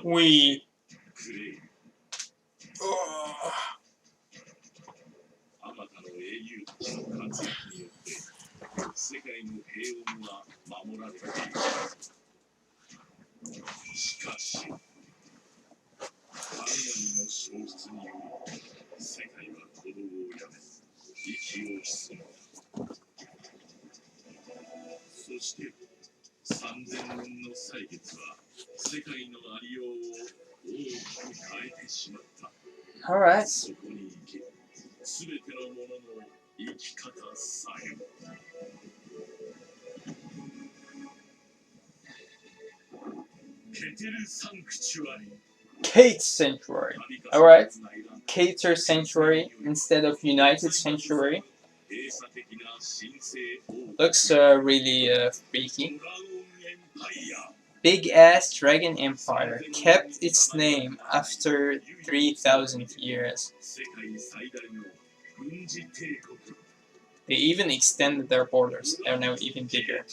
We. All right. Kate Sanctuary. Alright. Cater Sanctuary instead of United Sanctuary. Looks really freaky. Big ass Dragon Empire kept its name after 3,000 years. They even extended their borders. They're now even bigger.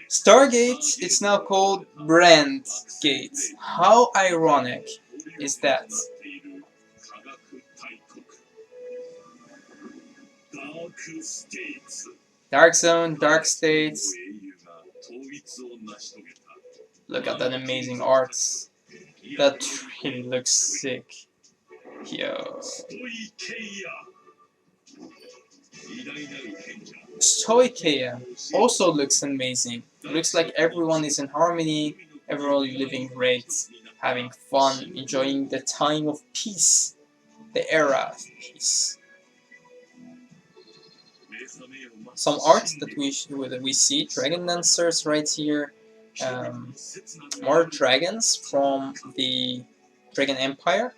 Stargate, it's now called Brand Gate. How ironic is that? Dark Zone, Dark States. Look at that amazing art. That really looks sick. Yo. Stoicheia also looks amazing. Looks like everyone is in harmony, everyone living great, having fun, enjoying the time of peace, the era of peace. Some art that we see, dragon dancers right here, more dragons from the Dragon Empire,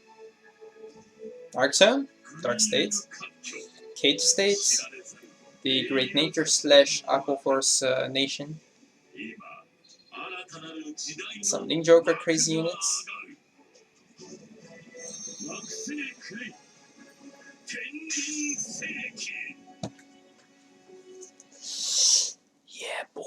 Dark Zone, Dark States, Cage States, the Great Nature / Aquaforce Nation, some Link Joker crazy units. Yeah, boy.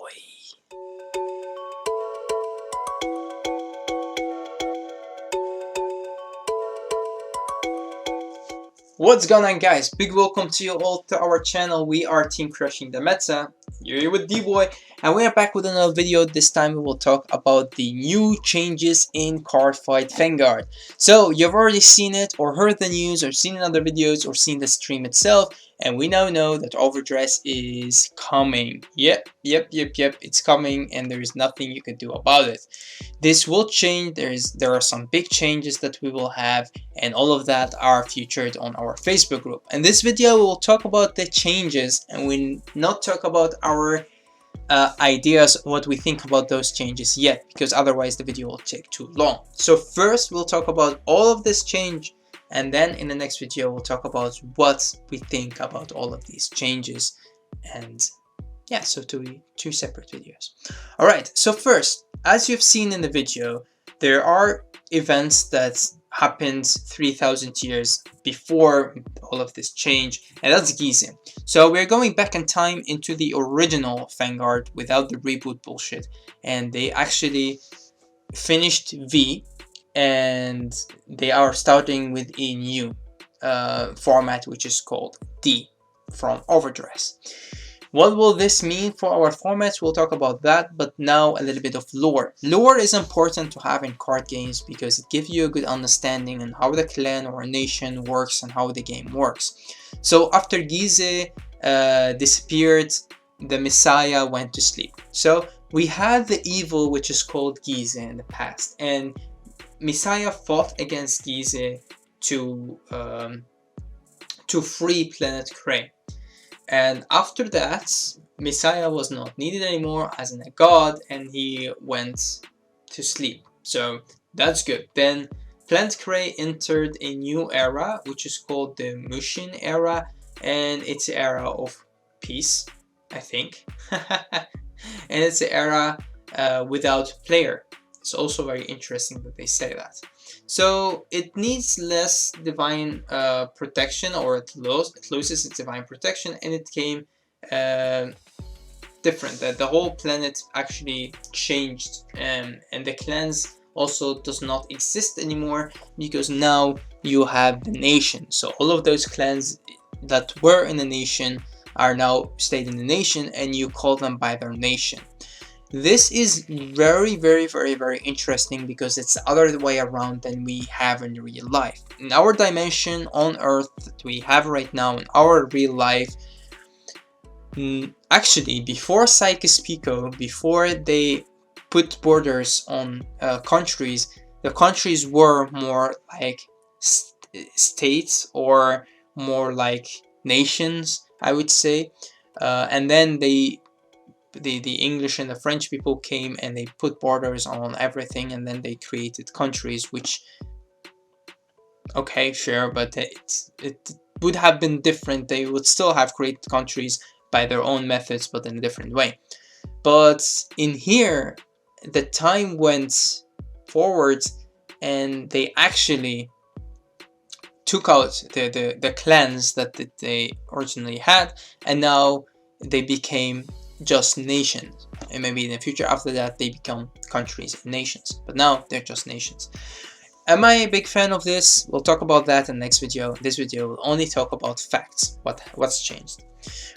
What's going on, guys? Big welcome to you all to our channel. We are Team Crushing the Meta. You're here with D-Boy, and we are back with another video. This time we will talk about the new changes in Cardfight Vanguard. So you've already seen it or heard the news or seen in other videos or seen the stream itself, and we now know that OverDress is coming. Yep, it's coming, and there is nothing you can do about it. This will change. There are some big changes that we will have, and all of that are featured on our Facebook group. In this video we will talk about the changes, and we not talk about our ideas, what we think about those changes yet, because otherwise the video will take too long. So first we'll talk about all of this change, and then in the next video we'll talk about what we think about all of these changes. And yeah, so two separate videos. Alright, so first, as you've seen in the video, there are events that happened 3,000 years before all of this change, and that's Gize. So we're going back in time into the original Vanguard without the reboot bullshit, and they actually finished V, and they are starting with a new format, which is called D from OverDress. What will this mean for our formats? We'll talk about that, but now a little bit of lore. Lore is important to have in card games because it gives you a good understanding on how the clan or a nation works and how the game works. So after Gize disappeared, the Messiah went to sleep. So we had the evil, which is called Gize in the past, and Messiah fought against Gize to free planet Krei. And after that, Messiah was not needed anymore as a god, and he went to sleep. So that's good. Then Planet Krei entered a new era, which is called the Mushin era, and it's an era of peace, I think. And it's an era without player. It's also very interesting that they say that. So it needs less divine protection, or it loses its divine protection, and it came different. That the whole planet actually changed, and the clans also does not exist anymore, because now you have the nation. So all of those clans that were in the nation are now stayed in the nation, and you call them by their nation. This is very interesting, because it's the other way around than we have in real life. In our dimension on Earth that we have right now, in our real life, actually before Psychus Pico, before they put borders on countries, the countries were more like states, or more like nations, I would say. And then the English and the French people came and they put borders on everything, and then they created countries, which, okay, sure, but it would have been different. They would still have created countries by their own methods, but in a different way. But in here, the time went forward, and they actually took out the clans that they originally had, and now they became just nations. And maybe in the future after that they become countries and nations, but now they're just nations. Am I a big fan of this? We'll talk about that in the next video. This video will only talk about facts, what's changed.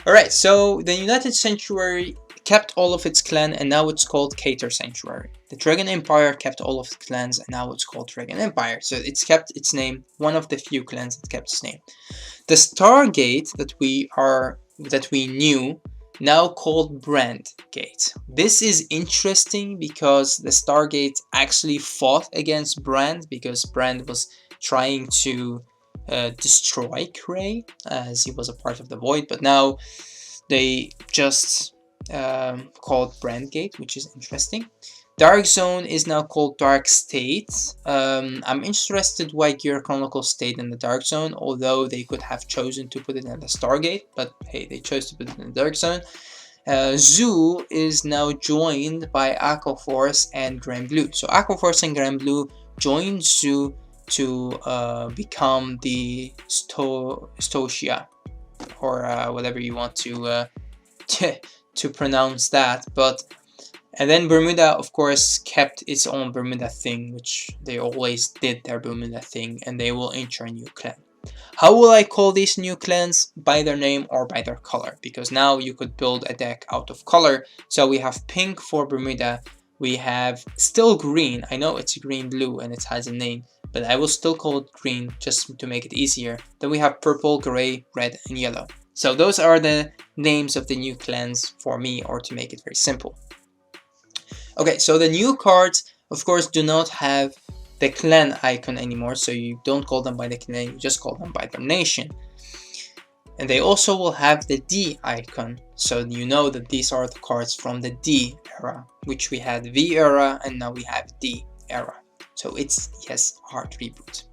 Alright, so the United Sanctuary kept all of its clan, and now it's called Cater Sanctuary. The Dragon Empire kept all of its clans, and now it's called Dragon Empire. So it's kept its name, one of the few clans that kept its name. The Stargate that we knew, now called Brand Gate. This is interesting because the Stargate actually fought against Brand, because Brand was trying to destroy Cray, as he was a part of the Void, but now they just called Brand Gate, which is interesting. Dark Zone is now called Dark State. I'm interested why Gear Chronicle stayed in the Dark Zone, although they could have chosen to put it in the Stargate, but hey, they chose to put it in the Dark Zone. Zoo is now joined by Aquaforce and Grand Blue. So Aquaforce and Grand Blue joined Zoo to become the Stocia, or whatever you want to to pronounce that. And then Bermuda, of course, kept its own Bermuda thing, which they always did their Bermuda thing, and they will enter a new clan. How will I call these new clans? By their name or by their color, because now you could build a deck out of color. So we have pink for Bermuda, we have still green. I know it's green blue and it has a name, but I will still call it green just to make it easier. Then we have purple, gray, red, and yellow. So those are the names of the new clans for me, or to make it very simple. Okay, so the new cards, of course, do not have the clan icon anymore, so you don't call them by the clan, you just call them by their nation. And they also will have the D icon, so you know that these are the cards from the D era, which we had V era, and now we have D era. So it's, yes, hard reboot.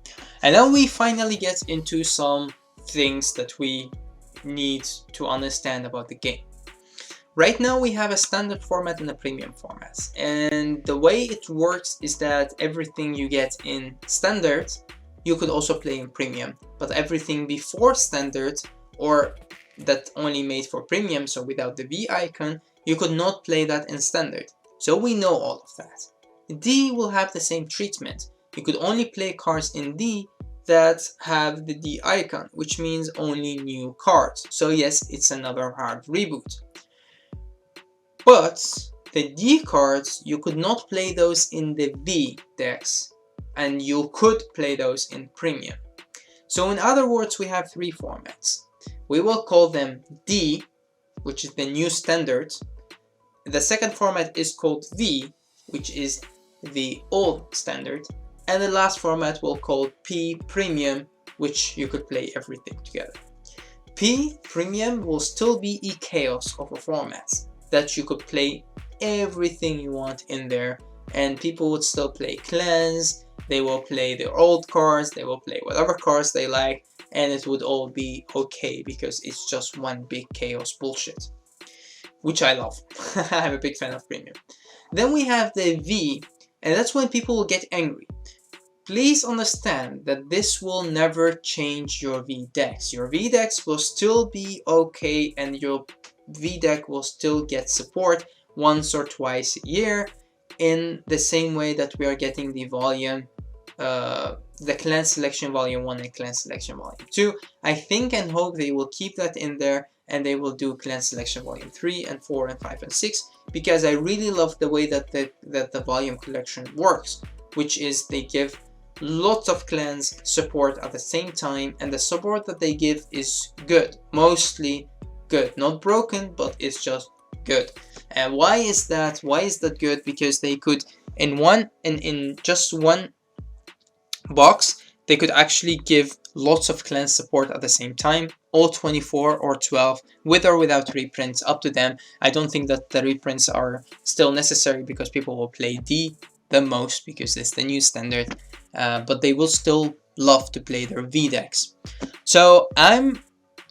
And now we finally get into some things that we need to understand about the game. Right now we have a standard format and a premium format, and the way it works is that everything you get in standard you could also play in premium, but everything before standard, or that only made for premium, so without the V icon, you could not play that in standard. So we know all of that. D will have the same treatment. You could only play cards in D that have the D icon, which means only new cards. So yes, it's another hard reboot. But the D cards, you could not play those in the V decks, and you could play those in premium. So in other words, we have three formats. We will call them D, which is the new standard. The second format is called V, which is the old standard. And the last format we'll call P Premium, which you could play everything together. P Premium will still be a chaos of a format that you could play everything you want in there, and people would still play clans, they will play their old cards, they will play whatever cards they like, and it would all be okay because it's just one big chaos bullshit, which I love. I'm a big fan of premium. Then we have the V, and that's when people will get angry. Please understand that this will never change your V decks. Your V decks will still be okay, and your V deck will still get support once or twice a year, in the same way that we are getting the volume, the clan selection volume 1 and clan selection volume 2. I think and hope they will keep that in there, and they will do clan selection volume 3 and 4 and 5 and 6, because I really love the way that the volume collection works, which is they give lots of clans support at the same time, and the support that they give is good, mostly good, not broken, but it's just good. And why is that? Why is that good? Because they could in just one box, they could actually give lots of clan support at the same time, all 24 or 12, with or without reprints, up to them. I don't think that the reprints are still necessary, because people will play D the most because it's the new standard, but they will still love to play their V decks. So I'm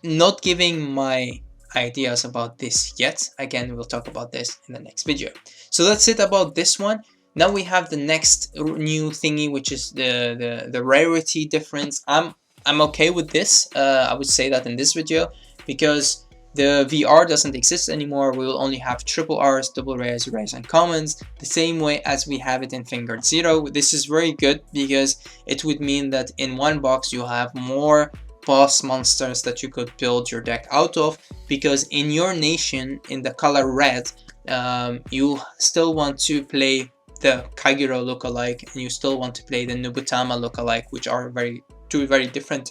not giving my ideas about this yet. Again, we'll talk about this in the next video. So that's it about this one. Now we have the next new thingy, which is the rarity difference. I'm okay with this. I would say that in this video, because the VR doesn't exist anymore. We will only have triple Rs, double rares, rares, and commons, the same way as we have it in Vanguard 0. This is very good, because it would mean that in one box you have more boss monsters that you could build your deck out of, because in your nation, in the color red, you still want to play the Kagero lookalike, and you still want to play the Nubutama lookalike, which are two very different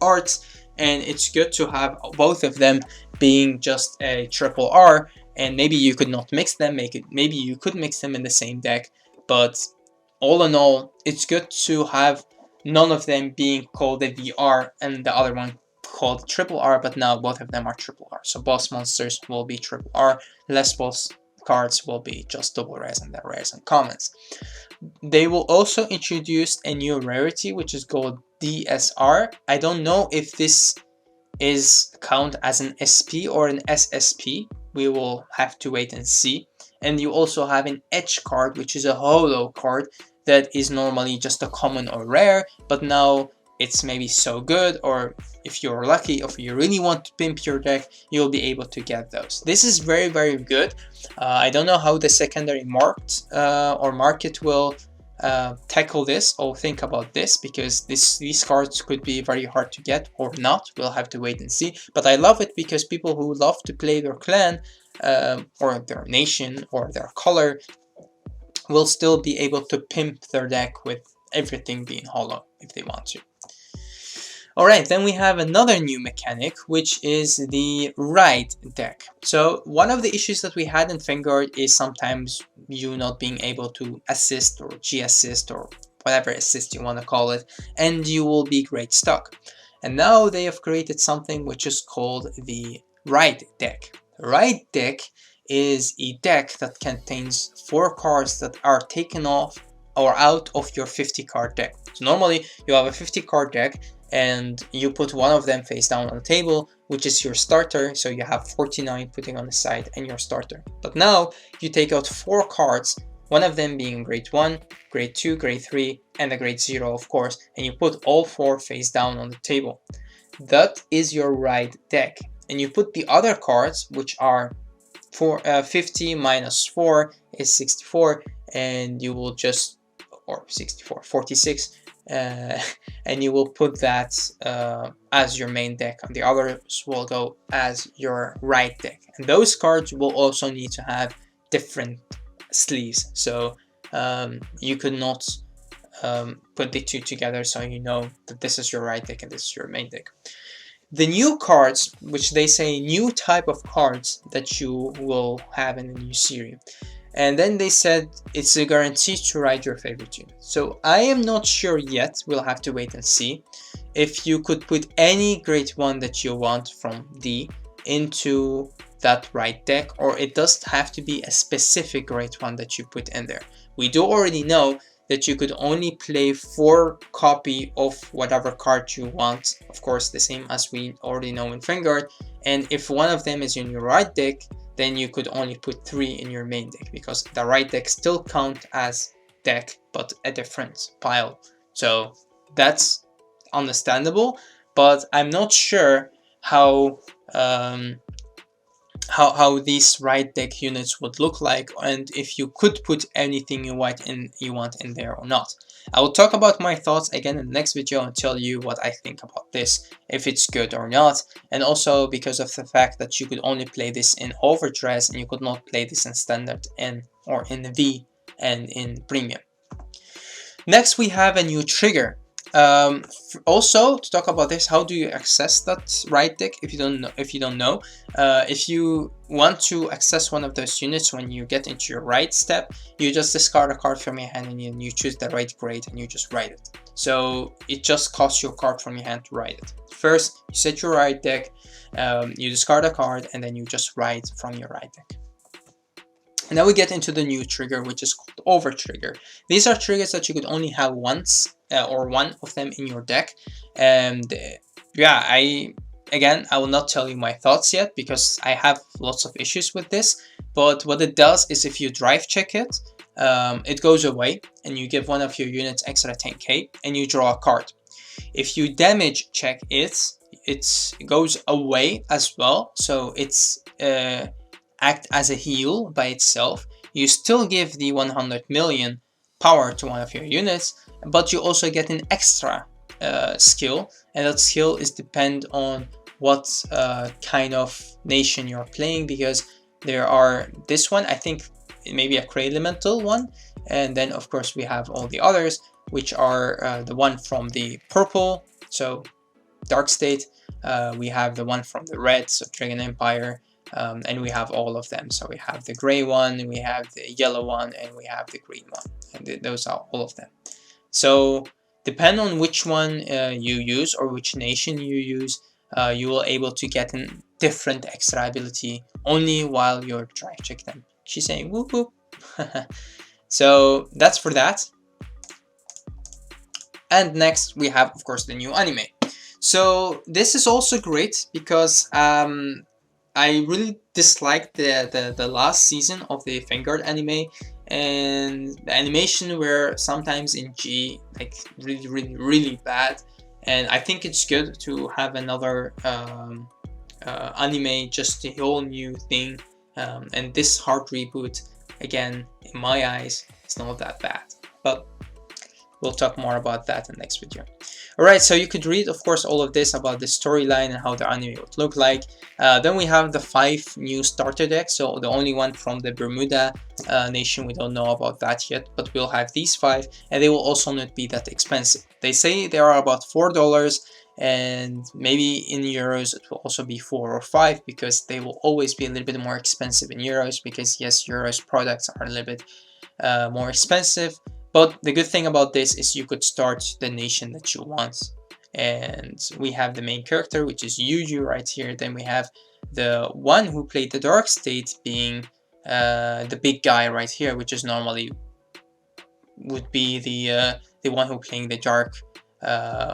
arts, and it's good to have both of them being just a triple R. And maybe you could not mix them, maybe you could mix them in the same deck, but all in all, it's good to have none of them being called a VR and the other one called triple R, but now both of them are triple R. So boss monsters will be triple R, less boss cards will be just double rares and the rares and commons. They will also introduce a new rarity, which is called DSR. I don't know if this is count as an SP or an SSP. We will have to wait and see. And you also have an edge card, which is a holo card that is normally just a common or rare, but now it's maybe so good, or if you're lucky, or if you really want to pimp your deck, you'll be able to get those. This is very, very good. I don't know how the secondary market will tackle this or think about this, because these cards could be very hard to get or not. We'll have to wait and see. But I love it, because people who love to play their clan or their nation or their color will still be able to pimp their deck with everything being holo if they want to. Alright, then we have another new mechanic, which is the ride deck. So one of the issues that we had in Vanguard is sometimes you not being able to assist or G-assist or whatever assist you want to call it, and you will be great stuck. And now they have created something which is called the ride deck. The ride deck is a deck that contains 4 cards that are taken off or out of your 50 card deck. So normally you have a 50 card deck, and you put one of them face down on the table, which is your starter. So you have 49 putting on the side and your starter. But now you take out 4 cards, one of them being grade 1, grade 2, grade 3, and a grade 0, of course, and you put all 4 face down on the table. That is your ride deck. And you put the other cards, which are 50 minus 4 is 64, and you will just, or 64, 46, and you will put that as your main deck, and the others will go as your right deck. And those cards will also need to have different sleeves, so you could not put the two together, so you know that this is your right deck and this is your main deck. The new cards, which they say new type of cards that you will have in the new series. And then they said it's a guarantee to ride your favorite unit. So I am not sure yet, we'll have to wait and see, if you could put any grade 1 that you want from D into that right deck, or it does have to be a specific grade 1 that you put in there. We do already know that you could only play 4 copy of whatever card you want, of course the same as we already know in Vanguard, and if one of them is in your right deck, then you could only put 3 in your main deck, because the right deck still count as deck, but a different pile. So that's understandable, but I'm not sure how how these right deck units would look like, and if you could put anything you want in there or not. I will talk about my thoughts again in the next video and tell you what I think about this, if it's good or not, and also because of the fact that you could only play this in OverDress and you could not play this in Standard and or in V and in Premium. Next we have a new trigger. Also, to talk about this, how do you access that right deck if you don't know? If you want to access one of those units when you get into your right step, you just discard a card from your hand and you choose the right grade and you just write it. So it just costs you a card from your hand to write it. First, you set your right deck, you discard a card, and then you just write from your right deck. And now we get into the new trigger, which is called Over Trigger. These are triggers that you could only have once, or one of them in your deck. And yeah, I will not tell you my thoughts yet because I have lots of issues with this. But what it does is if you drive check it, it goes away and you give one of your units extra 10k and you draw a card. If you damage check it, it goes away as well. So it's act as a heal by itself. You still give the 100 million power to one of your units, but you also get an extra skill, and that skill is depend on what kind of nation you're playing, because there are this one, I think maybe a Cray Elemental one, and then of course we have all the others, which are the one from the purple, so Dark State, we have the one from the red, so Dragon Empire, and we have all of them. So we have the gray one, we have the yellow one, and we have the green one, and those are all of them. So depend on which one you use or which nation you use, you will able to get a different extra ability only while you're trying to check them. She's saying whoop whoop. So that's for that. And next we have of course the new anime. So this is also great because I really disliked the last season of the Vanguard anime, and the animation were sometimes in G like really bad, and I think it's good to have another anime, just a whole new thing, and this hard reboot again in my eyes is not that bad, but we'll talk more about that in the next video. Alright, so you could read of course all of this about the storyline and how the anime would look like. Then we have the 5 new starter decks, so the only one from the Bermuda nation, we don't know about that yet, but we'll have these 5, and they will also not be that expensive. They say they are about $4, and maybe in euros it will also be 4 or 5, because they will always be a little bit more expensive in euros, because yes, euros products are a little bit more expensive. But the good thing about this is you could start the nation that you want. And we have the main character, which is Yuju right here. Then we have the one who played the Dark State being the big guy right here, which is normally would be the one who playing the Dark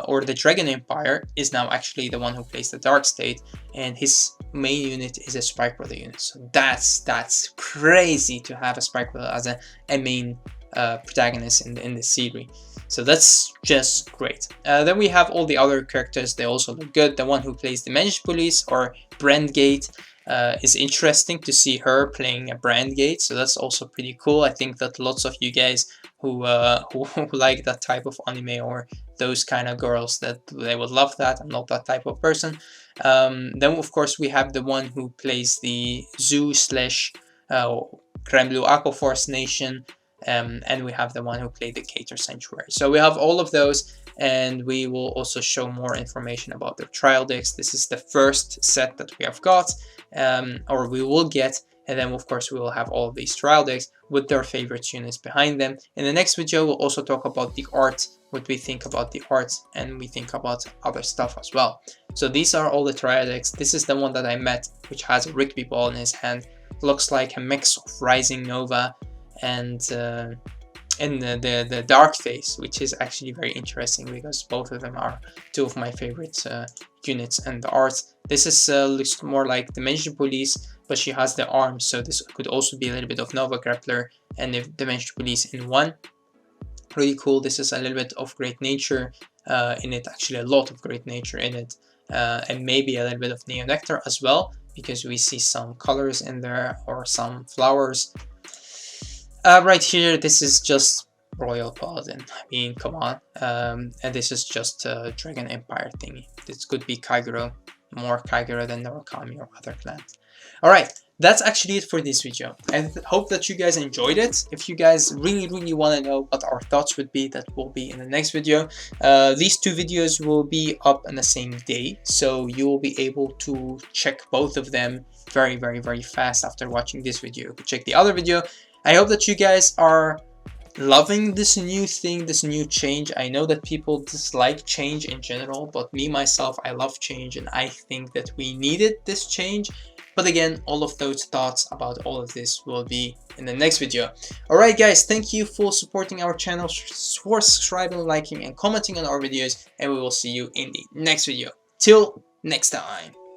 or the Dragon Empire, is now actually the one who plays the Dark State, and his main unit is a Spike Brother unit. So that's crazy to have a Spike Brother as a main protagonist in the series. So that's just great. Then we have all the other characters. They also look good. The one who plays the Managed Police, or Brandgate, is interesting to see her playing a Brandgate. So that's also pretty cool. I think that lots of you guys who like that type of anime, or those kind of girls, that they would love that. I'm not that type of person. Then of course we have the one who plays the Zoo slash Creme Blue Aqua Force nation. And we have the one who played the Cater Sanctuary. So we have all of those, and we will also show more information about their trial decks. This is the first set that we have got, or we will get, and then of course we will have all of these trial decks with their favorite units behind them. In the next video we'll also talk about the art, what we think about the art, and we think about other stuff as well. So these are all the trial decks. This is the one that I met, which has a Rigby ball in his hand. Looks like a mix of Rising Nova and the Dark Face, which is actually very interesting because both of them are 2 of my favorite units. And the art, this is looks more like the Managed Police, but she has the arms, so this could also be a little bit of Nova Grappler and the Managed Police in one. Pretty cool. This is a little bit of Great Nature in it, actually a lot of Great Nature in it, and maybe a little bit of Neonectar as well, because we see some colors in there or some flowers. Right here, this is just Royal Paladin. I mean, come on. And this is just a Dragon Empire thingy. This could be Kaiguro, more Kaiguro than Norakami or other clans. Alright, that's actually it for this video. I hope that you guys enjoyed it. If you guys really want to know what our thoughts would be, that will be in the next video. These two videos will be up on the same day, so you will be able to check both of them very fast after watching this video. You could check the other video. I hope that you guys are loving this new thing, this new change. I know that people dislike change in general, but me myself, I love change, and I think that we needed this change. But again, all of those thoughts about all of this will be in the next video. Alright guys, thank you for supporting our channel, for subscribing, liking and commenting on our videos, and we will see you in the next video. Till next time.